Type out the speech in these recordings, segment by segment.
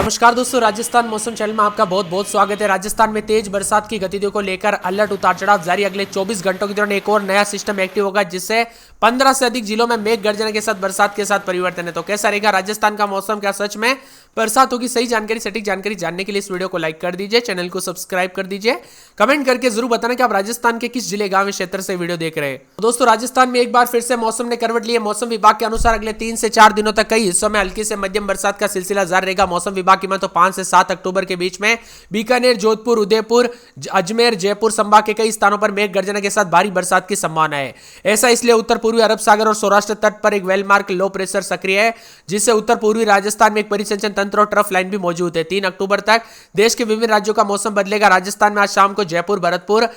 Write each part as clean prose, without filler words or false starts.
नमस्कार दोस्तों, राजस्थान मौसम चैनल में आपका बहुत बहुत स्वागत है। राजस्थान में तेज बरसात की गतिविधियों को लेकर अलर्ट उतार चढ़ाव जारी। अगले 24 घंटों के दौरान एक और नया सिस्टम एक्टिव होगा, जिससे 15 से अधिक जिलों में मेघ गर्जना के साथ बरसात के साथ परिवर्तन है। तो कैसा रहेगा राजस्थान का मौसम, क्या सच में बरसात होगी? सही जानकारी, सटीक जानकारी जानने के लिए इस वीडियो को लाइक कर दीजिए, चैनल को सब्सक्राइब कर दीजिए, कमेंट करके जरूर बताना कि आप राजस्थान के किस जिले, गांव, क्षेत्र से वीडियो देख रहे हैं। दोस्तों, राजस्थान में एक बार फिर से मौसम ने करवट ली है। मौसम विभाग के अनुसार अगले 3 से 4 दिनों तक कई हिस्सों में हल्की से मध्यम बरसात का सिलसिला जारी रहेगा। मौसम विभाग की तो 5 से 7 अक्टूबर के बीच में बीकानेर, जोधपुर, उदयपुर, अजमेर, जयपुर संभाग के कई स्थानों पर मेघ गर्जना के साथ भारी बरसात की संभावना है। ऐसा इसलिए उत्तर पूर्वी अरब सागर और सौराष्ट्र तट पर एक वेलमार्क लो प्रेशर सक्रिय है, जिससे उत्तर पूर्वी राजस्थान में एक परिसंचन तंत्र और ट्रफ लाइन भी मौजूद है। 3 अक्टूबर तक देश के विभिन्न राज्यों का मौसम बदलेगा। राजस्थान में आज शाम को जयपुर, भरतपुर,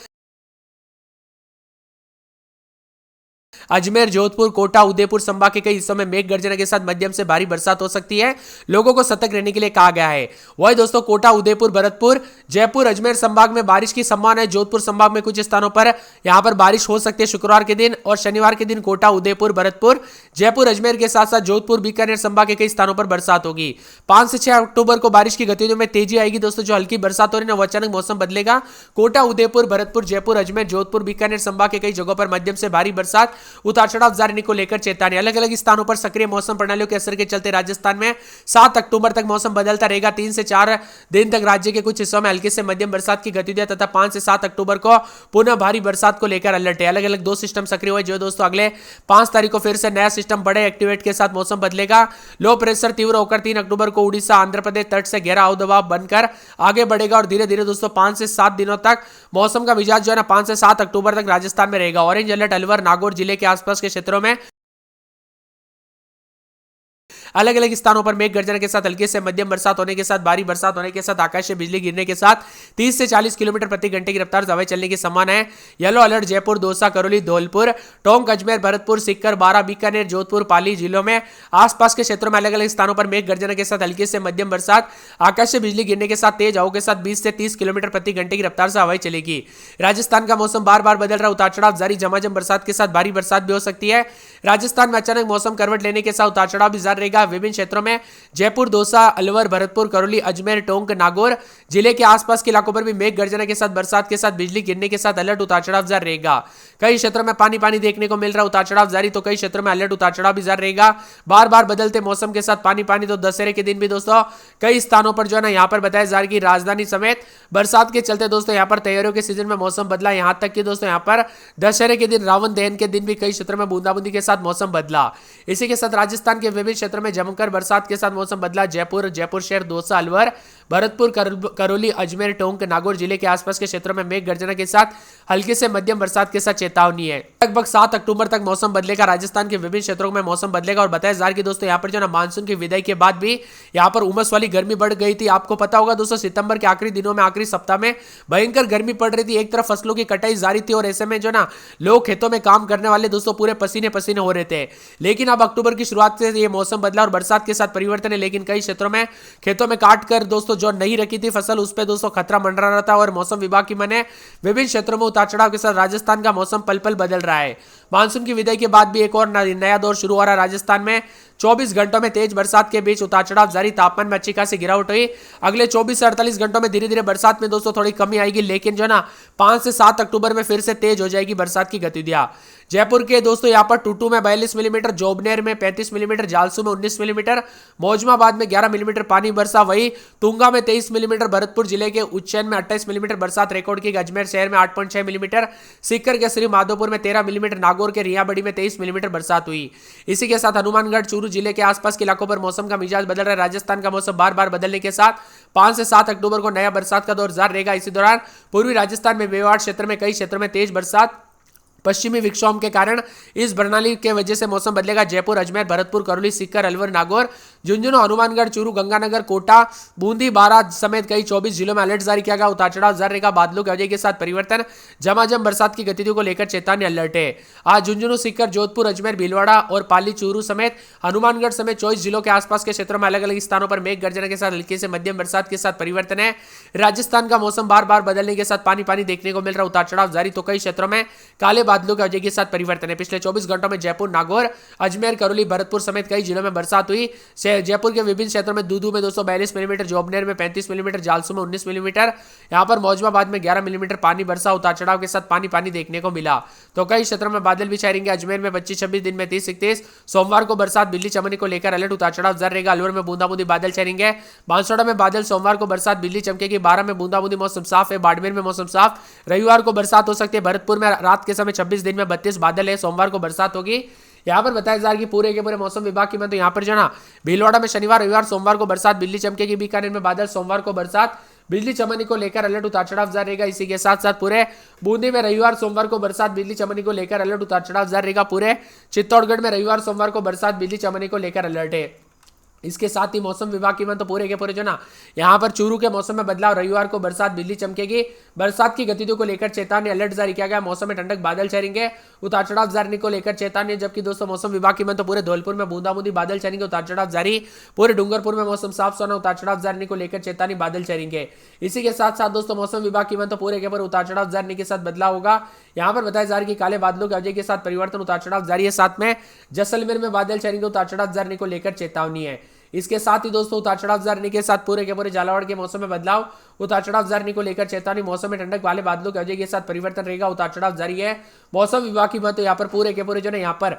अजमेर, जोधपुर, कोटा, उदयपुर संभाग के कई हिस्सों में मेघ गर्जना के साथ मध्यम से भारी बरसात हो सकती है। लोगों को सतर्क रहने के लिए कहा गया है। वही दोस्तों, कोटा, उदयपुर, भरतपुर, जयपुर, अजमेर संभाग में बारिश की संभावना है। जोधपुर संभाग में कुछ स्थानों पर यहां पर बारिश हो सकती है। शुक्रवार के दिन और शनिवार के दिन कोटा, उदयपुर, भरतपुर, जयपुर, अजमेर के साथ साथ जोधपुर, बीकानेर संभाग के कई स्थानों पर बरसात होगी। 5 से 6 अक्टूबर को बारिश की गतिविधियों में तेजी आएगी। दोस्तों, जो हल्की बरसात हो रही है ना, वो अचानक मौसम बदलेगा। कोटा, उदयपुर, भरतपुर, जयपुर, अजमेर, जोधपुर, बीकानेर संभाग के कई जगहों पर मध्यम से भारी बरसात, उतार चढ़ाव जारी को लेकर चेतावनी। अलग अलग स्थानों पर सक्रिय मौसम प्रणालियों के असर के चलते राजस्थान में 7 अक्टूबर तक मौसम बदलता रहेगा। 3 से 4 दिन तक राज्य के कुछ हिस्सों में हल्की से मध्यम बरसात की गतिविधियां तथा 5 से 7 अक्टूबर को पुनः भारी बरसात को लेकर अलर्ट है। अलग अलग 2 सिस्टम सक्रिय हुए, जो दोस्तों अगले 5 तारीख को फिर से नया सिस्टम बड़े एक्टिवेट के साथ मौसम बदलेगा। लो प्रेशर तीव्र होकर 3 अक्टूबर को उड़ीसा, आंध्र प्रदेश तट से गहरा अवदबाव बनकर आगे बढ़ेगा और धीरे धीरे दोस्तों 5 से 7 दिनों तक मौसम का मिजाज जो है ना 5 से 7 अक्टूबर तक राजस्थान में रहेगा। ऑरेंज अलर्ट अलवर, नागौर जिले के आसपास के क्षेत्रों में अलग अलग स्थानों पर मेघ गर्जना के साथ हल्की से मध्यम बरसात होने के साथ भारी बरसात होने के साथ आकाश से बिजली गिरने के साथ 30 से 40 किलोमीटर प्रति घंटे की रफ्तार से हवाएं चलने की संभावना है। येलो अलर्ट जयपुर, दौसा, करौली, धौलपुर, टोंक, अजमेर, भरतपुर, सीकर, बारा, बीकानेर, जोधपुर, पाली जिलों में आसपास के क्षेत्रों में अलग अलग स्थानों पर मेघ गर्जना के साथ हल्की से मध्यम बरसात, आकाश से बिजली गिरने के साथ तेज हवाओं के साथ 20 से 30 किलोमीटर प्रति घंटे की रफ्तार से हवाएं चलेगी। राजस्थान का मौसम बार बार बदल रहा, उतार चढ़ाव जारी, झमाझम बरसात के साथ भारी बरसात भी हो सकती है। राजस्थान में अचानक मौसम करवट लेने के साथ उतार चढ़ाव भी जारी रहेगा। विभिन्न क्षेत्रों में जयपुर, दौसा, अलवर, भरतपुर, करौली, अजमेर, टोंक, नागौर जिले के आसपास के इलाकों पर भी मेघ गर्जना के साथ बरसात के साथ बिजली गिरने के साथ अलर्ट उतार चढ़ाव जारी रहेगा। कई क्षेत्रों में पानी पानी देखने को मिल रहा, उतार चढ़ाव जारी, तो कई क्षेत्रों में अलर्ट उतार चढ़ाव भी जारी रहेगा। बार बार बदलते मौसम के साथ पानी पानी, तो दशहरे के दिन भी दोस्तों कई स्थानों पर जो है ना यहाँ पर बताया जा रहा है कि राजधानी समेत बरसात के चलते दोस्तों यहाँ पर तैयारियों के सीजन में मौसम बदला। यहाँ तक कि दोस्तों यहाँ पर दशहरे के दिन, रावण दहन के दिन भी कई क्षेत्रों में बूंदाबूंदी के साथ मौसम बदला। इसी के साथ राजस्थान के विभिन्न क्षेत्रों में जमकर बरसात के साथ मौसम बदला। जयपुर, जयपुर शहर, दौसा, अलवर, भरतपुर, करौली, अजमेर, टोंक, नागौर जिले के आसपास के क्षेत्रों में मेघ गर्जना के साथ हल्की से मध्यम बरसात के साथ चेतावनी है। लगभग 7 अक्टूबर तक मौसम बदलेगा। राजस्थान के विभिन्न क्षेत्रों में मौसम बदलेगा और बताया जा रहा है कि दोस्तों यहाँ पर जो ना मानसून की विदाई के बाद भी यहाँ पर उमस वाली गर्मी बढ़ गई थी। आपको पता होगा दोस्तों, सितंबर के आखिरी दिनों में, आखिरी सप्ताह में भयंकर गर्मी पड़ रही थी। एक तरफ फसलों की कटाई जारी थी और ऐसे में जो ना लोग खेतों में काम करने वाले दोस्तों पूरे पसीने पसीने हो रहे थे। लेकिन अब अक्टूबर की शुरुआत से ये मौसम बदला और बरसात के साथ परिवर्तन है। लेकिन कई क्षेत्रों में खेतों में काट कर दोस्तों जो नहीं रखी थी फसल, उस पर दोस्तों खतरा मंडरा रहा था और मौसम विभाग की माने विभिन्न क्षेत्रों में उतार चढ़ाव के साथ राजस्थान का मौसम पल पल बदल रहा है। मानसून की विदाई के बाद भी एक और नया दौर शुरू हो रहा है। राजस्थान में 24 घंटों में तेज बरसात के बीच उतार चढ़ाव जारी, तापमान में अच्छी खासी गिरावट हुई। अगले 24 से 48 घंटों में धीरे धीरे बरसात में दोस्तों थोड़ी कमी आएगी, लेकिन जो ना 5 से 7 अक्टूबर में फिर से तेज हो जाएगी बरसात की गतिविधियां। जयपुर के दोस्तों यहाँ पर टूटू में 42 मिलीमीटर, जोबनेर में 35 मिलीमीटर, जालसू में 19 मिलीमीटर, मौजमाबाद में 11 मिलीमीटर पानी बरसा। वही तुंगा में 23 मिलीमीटर, भरतपुर जिले के उज्जैन में 28 मिलीमीटर बरसात रिकॉर्ड की। अजमेर शहर में 8.6 मिलीमीटर, सीकर के श्री माधोपुर में 13 मिलीमीटर, नागौर के रियाबड़ी में 23 मिलीमीटर बरसात हुई। इसी के साथ हनुमानगढ़, चूरू जिले के आसपास के इलाकों पर मौसम का मिजाज बदल रहा है। राजस्थान का मौसम बार बार बदलने के साथ 5 से 7 अक्टूबर को नया बरसात का दौर जारी रहेगा। इसी दौरान पूर्वी राजस्थान में मेवाड़ क्षेत्र में कई क्षेत्रों में तेज बरसात, पश्चिमी विक्षोभ के कारण इस प्रणाली के वजह से मौसम बदलेगा। जयपुर, अजमेर, भरतपुर, करौली, सीकर, अलवर, नागौर, झुंझुनू, हनुमानगढ़, चूरू, गंगानगर, कोटा, बूंदी, बारा समेत कई 24 जिलों में अलर्ट जारी किया गया। उतार चढ़ाव जारी रहेगा। बादलों की वजह के साथ परिवर्तन, झमाझम बरसात की गतिविधियों को लेकर चेतावनी अलर्ट है। आज झुंझुनू, सीकर, जोधपुर, अजमेर, भीलवाड़ा और पाली, चूरू समेत हनुमानगढ़ समेत 24 जिलों के आसपास के क्षेत्रों में अलग अलग स्थानों पर मेघ गर्जना के साथ हल्की से मध्यम बरसात के साथ परिवर्तन है। राजस्थान का मौसम बार बार बदलने के साथ पानी पानी देखने को मिल रहा, उतार चढ़ाव जारी, तो कई क्षेत्रों में काले बादलों के वजह के साथ परिवर्तन है। पिछले 24 घंटों में जयपुर, नागौर, अजमेर, करौली, भरतपुर समेत कई जिलों में बरसात हुई। जयपुर के विभिन्न क्षेत्रों में दूदू में 242 मिलीमीटर, जोबनेर में 35 मिलीमीटर, जालसू में 19 मिलीमीटर, यहाँ पर मौजमाबाद में 11 मिलीमीटर पानी बरसा। उतार चढ़ाव के साथ पानी पानी देखने को मिला। तो कई क्षेत्रों में बादल भी छाए रहेंगे। अजमेर में 25-26, दिन में 30-31। सोमवार को बरसात, बिजली चमकने को लेकर अलर्ट, उतार चढ़ाव जारी रहेगा। अलवर में बूंदाबूंदी बादल छाए रहेंगे। बांसवाड़ा में बादल, सोमवार को बरसात, बिजली चमकेगी। 12 में बूंदाबूंदी, मौसम साफ है। बाड़मेर में मौसम साफ, रविवार को बरसात हो सकती है। भरतपुर में रात के समय 26, दिन में 32 बादल है। सोमवार को बरसात होगी। यहाँ पर बताया जा रहा है कि पूरे के पूरे मौसम विभाग की तो यहाँ पर जो ना भीलवाड़ा में शनिवार, रविवार, सोमवार को बरसात, बिजली चमकेगी। बीकानेर में बादल, सोमवार को बरसात, बिजली चमकने को लेकर अलर्ट, उतार चढ़ाव जारी रहेगा। इसी के साथ साथ पूरे बूंदी में रविवार, सोमवार को बरसात, बिजली चमकने को लेकर अलर्ट, उतार चढ़ाव जारी रहेगा। पूरे चित्तौड़गढ़ में रविवार, सोमवार को बरसात, बिजली चमकने को लेकर अलर्ट है। इसके साथ ही मौसम विभाग की तो पूरे के पूरे जो ना यहाँ पर चूरू के मौसम में बदलाव, रविवार को बरसात, बिजली चमकेगी। बरसात की गतिविधियों को लेकर चेतावनी, अलर्ट जारी किया गया। मौसम में ठंडक, बादल छाएंगे। उतार चढ़ाव जारी को लेकर चेतावनी। जबकि दोस्तों मौसम विभाग की तो पूरे धौलपुर में बूंदाबूंदी बादल छाएंगे, उतार चढ़ाव जारी। पूरे डूंगरपुर में मौसम साफ सोना, उतार चढ़ाव जारी को लेकर चेतावनी, बादल छाएंगे। इसी के साथ साथ दोस्तों मौसम विभाग की तो पूरे के पूरे उतार चढ़ाव जारी के साथ बदलाव होगा। यहाँ पर बताया जा रहा है कि काले बादलों के वजह के साथ परिवर्तन, उतार चढ़ाव जारी है। साथ में जैसलमेर में बादल छाएंगे, उतार चढ़ाव जारी को लेकर चेतावनी है। इसके साथ ही दोस्तों उतार चढ़ाव जारी के साथ पूरे के पूरे झालावाड़ के मौसम में बदलाव, उतार चढ़ाव जारी को लेकर चेतावनी। मौसम में ठंडक, वाले बादलों के वजह के साथ परिवर्तन रहेगा, उतार चढ़ाव जारी है। मौसम विभाग की तो यहाँ पर पूरे के पूरे जो है यहाँ पर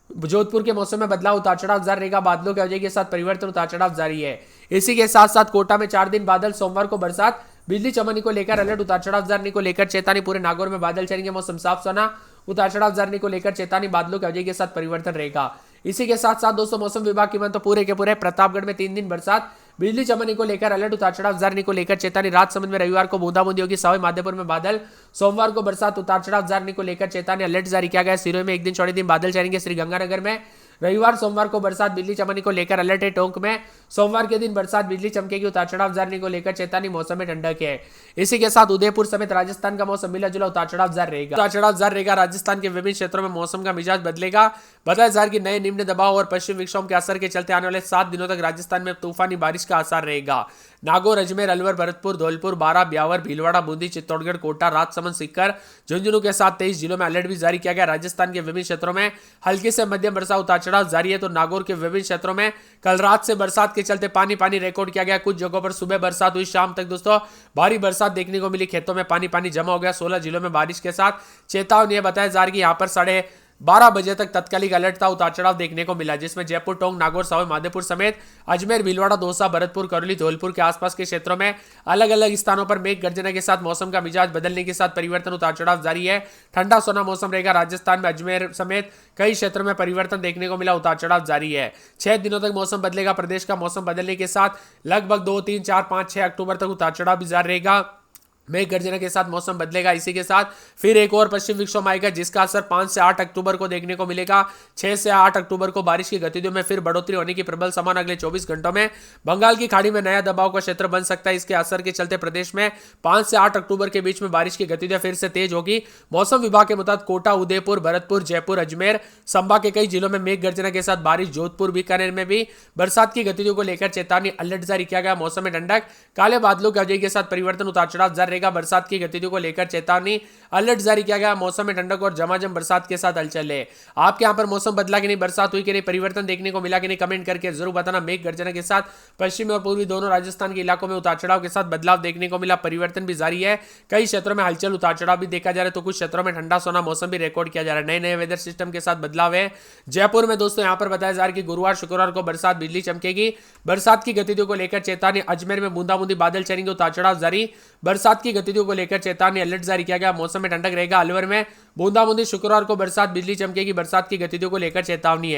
जोधपुर के मौसम में बदलाव, उतार चढ़ाव जारी रहेगा। बादलों के वजह के साथ परिवर्तन, उतार चढ़ाव जारी है। इसी के साथ साथ कोटा में 4 दिन बादल, सोमवार को बरसात, बिजली चमकने को लेकर अलर्ट, उतार चढ़ाव जारी को लेकर चेतावनी। पूरे नागौर में बादल छाएंगे, मौसम साफ सोना, उतार चढ़ाव जारी को लेकर चेतावनी। बादलों के वजह के साथ परिवर्तन रहेगा। इसी के साथ साथ दोस्तों मौसम विभाग की तो पूरे के पूरे प्रतापगढ़ में 3 दिन बरसात, बिजली चमकने को लेकर अलर्ट, उतार चढ़ाव जारी को लेकर चेतावनी। राजसमंद में रविवार को बूंदाबूंदी होगी। सवाई माधोपुर में बादल, सोमवार को बरसात, उतार चढ़ाव जारी को लेकर चेतावनी, अलर्ट जारी किया गया। सिरोही में 1 दिन छोड़े दिन बादल छाएंगे। श्रीगंगानगर में रविवार, सोमवार को बरसात, बिजली चमकने को लेकर अलर्ट है। टोंक में सोमवार के दिन बरसात, बिजली चमकेगी, उतार चढ़ाव जारी को लेकर चेतावनी। मौसम में ठंडक है। इसी के साथ उदयपुर समेत राजस्थान का मौसम मिला जुला, उतार चढ़ाव जारी रहेगा। उतार चढ़ाव जारी रहेगा। राजस्थान के विभिन्न क्षेत्रों में मौसम का मिजाज बदलेगा। बताया जा रहा है कि नए निम्न दबाव और पश्चिम विक्षोभ के असर के चलते आने वाले 7 दिनों तक राजस्थान में तूफानी बारिश का असर रहेगा। नागौर, अजमेर, अलवर, भरतपुर, धौलपुर, बारां, ब्यावर, भीलवाड़ा, बूंदी, चित्तौड़गढ़, कोटा, राजसमंद, सीकर, झुंझुनू के साथ 23 जिलों में अलर्ट भी जारी किया गया। राजस्थान के विभिन्न क्षेत्रों में हल्की से मध्यम वर्षा, उतार चढ़ाव जारी है। तो नागौर के विभिन्न क्षेत्रों में कल रात से बरसात के चलते पानी पानी रिकॉर्ड किया गया। कुछ जगहों पर सुबह बरसात हुई, शाम तक दोस्तों भारी बरसात देखने को मिली। खेतों में पानी पानी जमा हो गया। 16 जिलों में बारिश के साथ चेतावनी। बताया जा रहा है कि यहाँ पर 12:30 बजे तक तत्कालिक अलर्ट था, उतार चढ़ाव देखने को मिला। जिसमें जयपुर, टोंक, नागौर, सवाई माधोपुर समेत अजमेर, भीलवाड़ा, दौसा, भरतपुर, करौली, धौलपुर के आसपास के क्षेत्रों में अलग अलग स्थानों पर मेघ गर्जना के साथ मौसम का मिजाज बदलने के साथ परिवर्तन, उतार चढ़ाव जारी है। ठंडा सोना मौसम रहेगा। राजस्थान में अजमेर समेत कई क्षेत्रों में परिवर्तन देखने को मिला, उतार चढ़ाव जारी है। 6 दिनों तक मौसम बदलेगा। प्रदेश का मौसम बदलने के साथ लगभग 2, 3, 4, 5, 6 अक्टूबर तक उतार चढ़ाव भी जारी रहेगा। मेघ गर्जना के साथ मौसम बदलेगा। इसी के साथ फिर एक और पश्चिम विक्षोभ आएगा, जिसका असर 5 से 8 अक्टूबर को देखने को मिलेगा। 6 से 8 अक्टूबर को बारिश की गतिविधियों में फिर बढ़ोतरी होने की प्रबल संभावना। अगले 24 घंटों में बंगाल की खाड़ी में नया दबाव का क्षेत्र बन सकता है। इसके असर के चलते प्रदेश में 5 से 8 अक्टूबर के बीच में बारिश की गतिविधियां फिर से तेज होगी। मौसम विभाग के मुताबिक कोटा, उदयपुर, भरतपुर, जयपुर, अजमेर संभाग के कई जिलों में मेघ गर्जना के साथ बारिश। जोधपुर, बीकानेर में भी बरसात की गतिविधियों को लेकर चेतावनी, अलर्ट जारी किया गया। मौसम में ठंडक, काले बादलों के वजह के साथ परिवर्तन, उतार चढ़ाव जारी रहेगा। बरसात की को लेकर चेतावनी, अलर्ट जारी किया गया। मौसम में ठंडक और झमाझम बरसात के साथ हलचल है। आपके यहां पर मौसम बदला कि नहीं, बरसात हुई कि नहीं, परिवर्तन देखने को मिला कि नहीं, कमेंट करके जरूर बताना। मेघ गर्जना के साथ पश्चिमी और पूर्वी दोनों राजस्थान के इलाकों में उतार चढ़ाव के साथ बदलाव देखने को मिला। परिवर्तन भी जारी है। कई क्षेत्रों में हलचल, उतार चढ़ाव भी देखा जा रहा है। तो कुछ क्षेत्रों में ठंडा सोना मौसम भी रिकॉर्ड किया जा रहा है। नए नए वेदर सिस्टम के साथ बदलाव है। जयपुर में दोस्तों यहां पर बताया जा रहा है कि गुरुवार, शुक्रवार को बरसात, बिजली चमकेगी। बरसात की गतिविधियों को लेकर चेतावनी। अजमेर में बूंदाबूंदी बादल छाएंगे, उतार चढ़ाव जारी। बरसात की गतिविधियों को लेकर चेतावनी, अलर्ट जारी किया गया। मौसम में ठंडक रहेगा। अलवर में बूंदाबूंदी, शुक्रवार को बरसात, बिजली चमकेगी। बरसात की गतिविधियों को लेकर चेतावनी है।